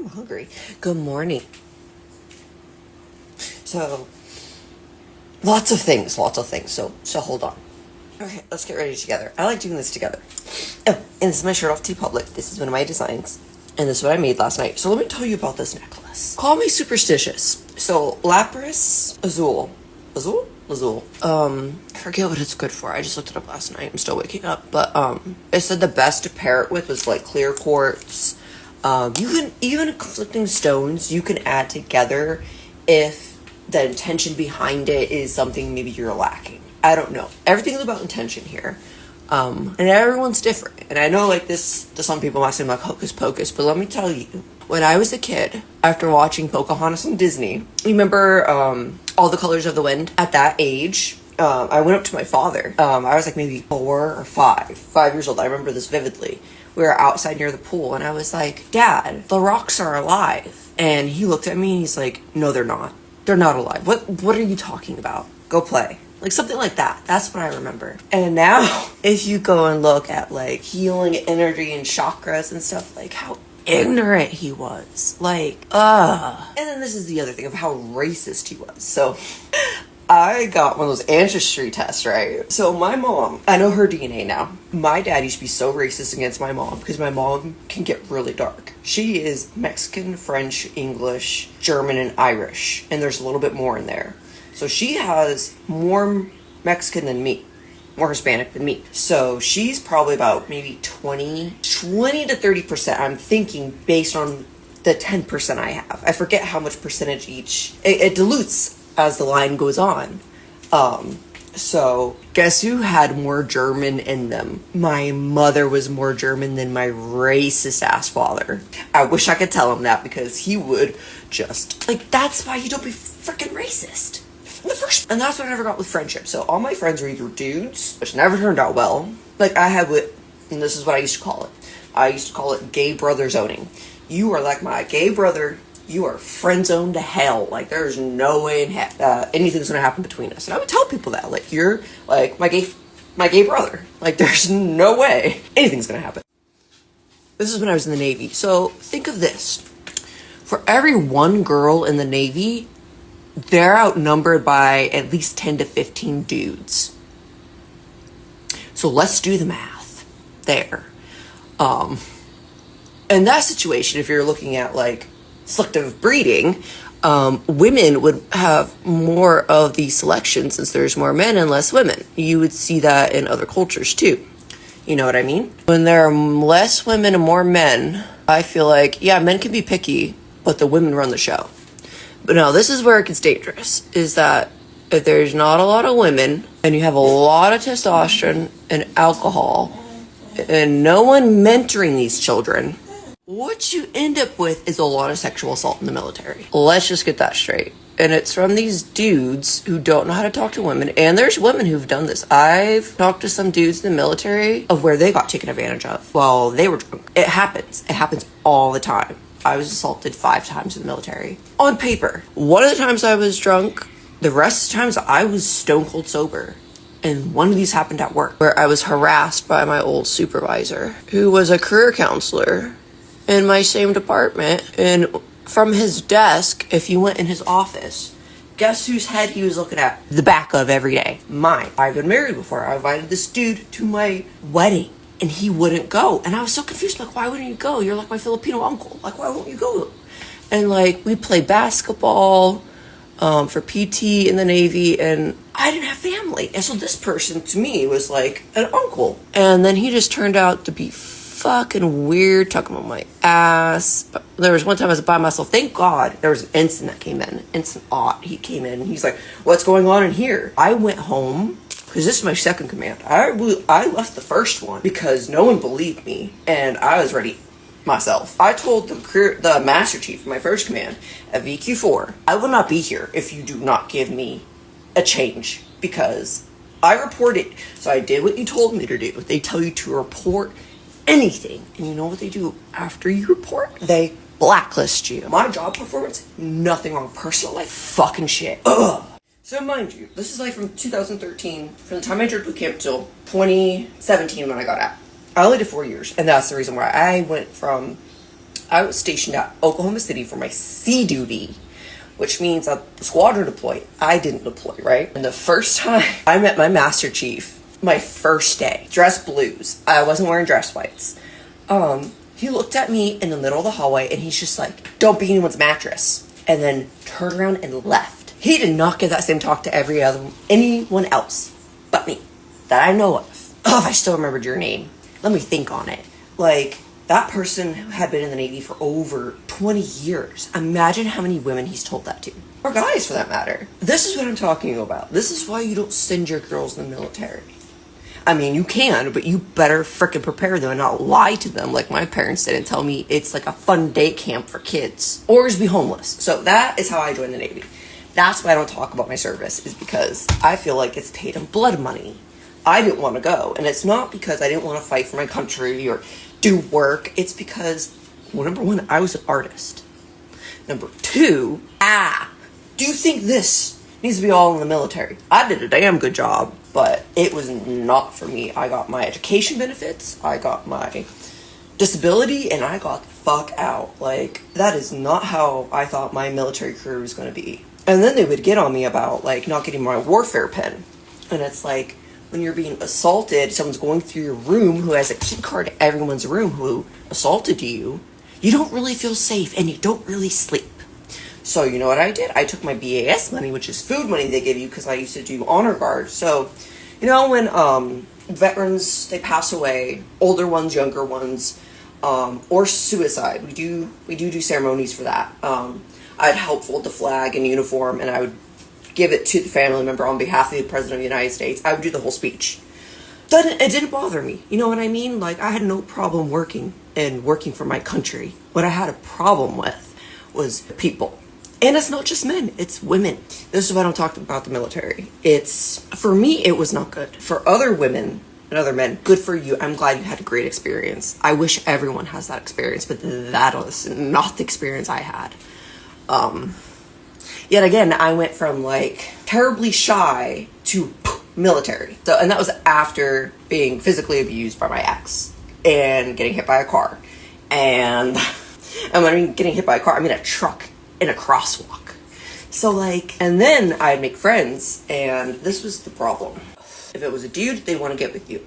I'm hungry. Good morning. So, lots of things. So hold on. Okay, let's get ready together. I like doing this together. Oh, and this is my shirt off TeePublic. This is one of my designs. And this is what I made last night. So let me tell you about this necklace. Call me superstitious. So, lapis azul. Azul. I forget what it's good for. I just looked it up last night. I'm still waking up. But, it said the best to pair it with was, like, clear quartz. You can, even conflicting stones, you can add together if the intention behind it is something maybe you're lacking. I don't know. Everything's about intention here. And everyone's different. And I know, like, this, to some people might seem like hocus pocus, but let me tell you, when I was a kid, after watching Pocahontas on Disney, you remember, All the Colors of the Wind? At that age, I went up to my father. I was, like, maybe 4 or 5 years old. I remember this vividly. We were outside near the pool, and I was like, Dad, the rocks are alive. And he looked at me, and he's like, no, they're not. They're not alive. What are you talking about? Go play. Like, something like that. That's what I remember. And now, if you go and look at, like, healing energy and chakras and stuff, like, how ignorant he was. Like, And then this is the other thing of how racist he was. So, I got one of those ancestry tests, right? So my mom, I know her DNA now. My dad used to be so racist against my mom because my mom can get really dark. She is Mexican, French, English, German, and Irish. And there's a little bit more in there. So she has more Mexican than me. More Hispanic than me. So she's probably about maybe 20 to 30%. I'm thinking based on the 10% I have. I forget how much percentage each. It dilutes as the line goes on. So guess who had more German in them? My mother was more German than my racist ass father. I wish I could tell him that because he would just, like, that's why you don't be freaking racist. And that's what I never got with friendship. So all my friends were either dudes, which never turned out well. Like I had with, and this is what I used to call it. I used to call it gay brother zoning. You are like my gay brother. You are friend zoned to hell. Like, there's no way in heck anything's gonna happen between us. And I would tell people that, like, you're like my gay brother. Like, there's no way anything's gonna happen. This is when I was in the Navy. So think of this: for every one girl in the Navy, they're outnumbered by at least 10 to 15 dudes. So let's do the math there. In that situation, if you're looking at like selective breeding, women would have more of the selection since there's more men and less women. You would see that in other cultures too. You know what I mean? When there are less women and more men, I feel like, yeah, men can be picky, but the women run the show. But now this is where it gets dangerous, is that if there's not a lot of women and you have a lot of testosterone and alcohol and no one mentoring these children, what you end up with is a lot of sexual assault in the military. Let's just get that straight. And it's from these dudes who don't know how to talk to women. And there's women who've done this. I've talked to some dudes in the military of where they got taken advantage of while they were drunk. It happens. It happens all the time. I was assaulted 5 times in the military. On paper. One of the times I was drunk. The rest of the times I was stone cold sober. And one of these happened at work where I was harassed by my old supervisor who was a career counselor in my same department. And from his desk, if you went in his office, guess whose head he was looking at? The back of every day. Mine. I've been married before. I invited this dude to my wedding and he wouldn't go. And I was so confused. Like, why wouldn't you go? You're like my Filipino uncle. Like, why won't you go? And like, we played basketball for PT in the Navy, and I didn't have family. And so this person to me was like an uncle. And then he just turned out to be fucking weird, talking about my ass. There was one time I was by myself. Thank God there was an ensign that came in. Ensign Ott. He came in and he's like, what's going on in here? I went home because this is my second command. I left the first one because no one believed me and I was ready myself. I told the Master Chief of my first command at VQ4, I will not be here if you do not give me a change because I reported. So I did what you told me to do. They tell you to report anything. And you know what they do after you report? They blacklist you. My job performance, nothing wrong. Personal life, fucking shit. Ugh. So mind you, this is like from 2013, from the time I entered boot camp till 2017 when I got out. I only did 4 years, and that's the reason why I went from I was stationed at Oklahoma City for my sea duty, which means that the squadron deployed. I didn't deploy, right? And the first time I met my Master Chief, my first day, dress blues. I wasn't wearing dress whites. He looked at me in the middle of the hallway and he's just like, don't be anyone's mattress. And then turned around and left. He did not give that same talk to anyone else but me that I know of. Oh, if I still remembered your name. Let me think on it. Like, that person had been in the Navy for over 20 years. Imagine how many women he's told that to. Or guys, for that matter. This is what I'm talking about. This is why you don't send your girls in the military. I mean, you can, but you better frickin' prepare them and not lie to them like my parents did and tell me it's like a fun day camp for kids. Or just be homeless. So that is how I joined the Navy. That's why I don't talk about my service, is because I feel like it's paid in blood money. I didn't want to go. And it's not because I didn't want to fight for my country or do work. It's because, well, number one, I was an artist. Number two, do you think this needs to be all in the military? I did a damn good job, but it was not for me. I got my education benefits, I got my disability, and I got the fuck out. Like, that is not how I thought my military career was going to be. And then they would get on me about, like, not getting my warfare pin. And it's like, when you're being assaulted, someone's going through your room who has a key card to everyone's room who assaulted you, you don't really feel safe and you don't really sleep. So you know what I did? I took my BAS money, which is food money they give you because I used to do honor guard. So, you know, when veterans, they pass away, older ones, younger ones, or suicide, we do ceremonies for that. I'd help fold the flag and uniform, and I would give it to the family member on behalf of the President of the United States. I would do the whole speech. It didn't bother me. You know what I mean? Like, I had no problem working for my country. What I had a problem with was people. And it's not just men, it's women. This is why I don't talk about the military. For me, it was not good. For other women and other men, good for you. I'm glad you had a great experience. I wish everyone has that experience, but that was not the experience I had. Yet again, I went from like terribly shy to military. So, and that was after being physically abused by my ex and getting hit by a car. And when I mean getting hit by a car, I mean a truck in a crosswalk. So like, and then I'd make friends, and this was the problem. If it was a dude, they want to get with you,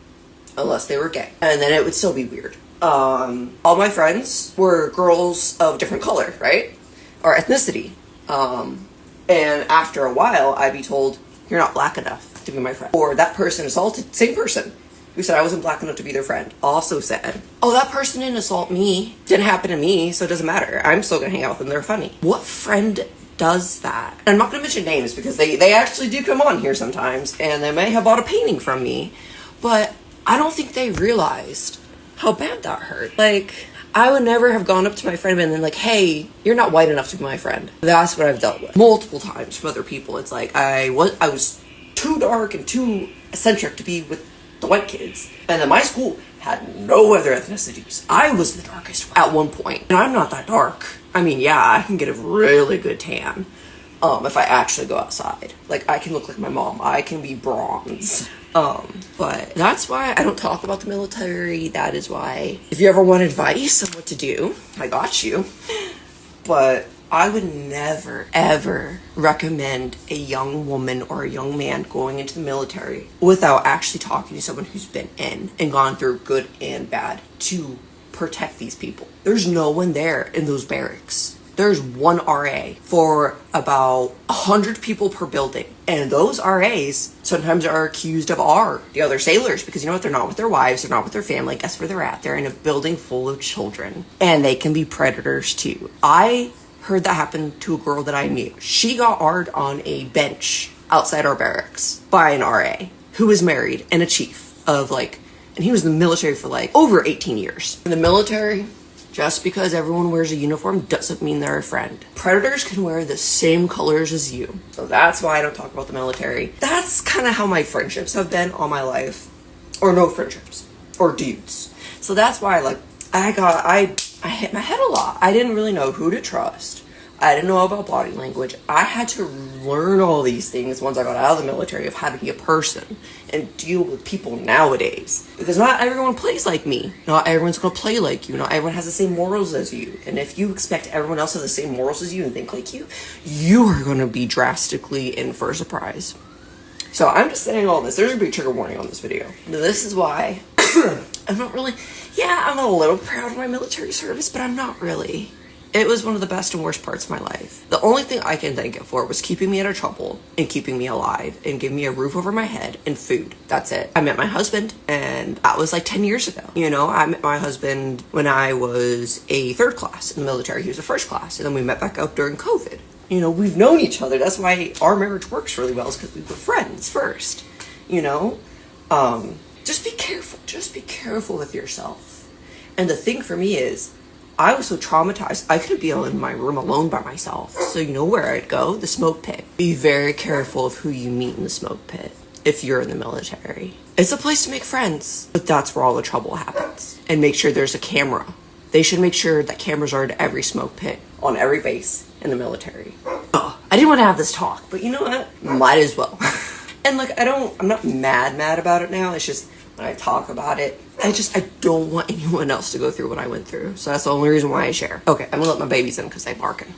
unless they were gay. And then it would still be weird. All my friends were girls of different color, right? Or ethnicity. And after a while, I'd be told, you're not black enough to be my friend. Or that person assaulted, same person, who said I wasn't black enough to be their friend, also said, oh, that person didn't assault me. Didn't happen to me, so it doesn't matter. I'm still gonna hang out with them, they're funny. What friend does that? And I'm not gonna mention names because they actually do come on here sometimes, and they may have bought a painting from me, but I don't think they realized how bad that hurt. Like, I would never have gone up to my friend and been like, hey, you're not white enough to be my friend. That's what I've dealt with multiple times from other people. It's like, I was too dark and too eccentric to be with the white kids. And then my school had no other ethnicities. I was the darkest at one point. And I'm not that dark. I mean, yeah, I can get a really good tan. If I actually go outside. Like, I can look like my mom. I can be bronze. But that's why I don't talk about the military. That is why, if you ever want advice on what to do, I got you. But I would never, ever recommend a young woman or a young man going into the military without actually talking to someone who's been in and gone through good and bad to protect these people. There's no one there in those barracks. There's one RA for about 100 people per building. And those RAs sometimes are accused of the other sailors, because you know what? They're not with their wives, they're not with their family. Guess where they're at? They're in a building full of children. And they can be predators too. I heard that happen to a girl that I knew. She got R'd on a bench outside our barracks by an RA who was married and a chief of and he was in the military for over 18 years. In the military, just because everyone wears a uniform doesn't mean they're a friend. Predators can wear the same colors as you. So that's why I don't talk about the military. That's kind of how my friendships have been all my life. Or no friendships. Or dudes. So that's why I hit my head a lot. I didn't really know who to trust. I didn't know about body language. I had to learn all these things once I got out of the military of how to be a person and deal with people nowadays. Because not everyone plays like me. Not everyone's going to play like you. Not everyone has the same morals as you. And if you expect everyone else to have the same morals as you and think like you are going to be drastically in for a surprise. So I'm just saying all this. There's a big trigger warning on this video. This is why I'm not really... Yeah, I'm a little proud of my military service, but I'm not really. It was one of the best and worst parts of my life. The only thing I can thank it for was keeping me out of trouble and keeping me alive and giving me a roof over my head and food. That's it. I met my husband, and that was like 10 years ago. You know, I met my husband when I was a third class in the military. He was a first class, and then we met back up during COVID. You know, we've known each other. That's why our marriage works really well, is because we were friends first. You know? Just be careful. Just be careful with yourself. And the thing for me is, I was so traumatized, I couldn't be in my room alone by myself. So you know where I'd go? The smoke pit. Be very careful of who you meet in the smoke pit if you're in the military. It's a place to make friends, but that's where all the trouble happens. And make sure there's a camera. They should make sure that cameras are at every smoke pit, on every base in the military. Oh, I didn't want to have this talk, but you know what? Might as well. And look, I'm not mad about it now. It's just, when I talk about it, I don't want anyone else to go through what I went through. So that's the only reason why I share. Okay, I'm gonna let my babies in because they're barking.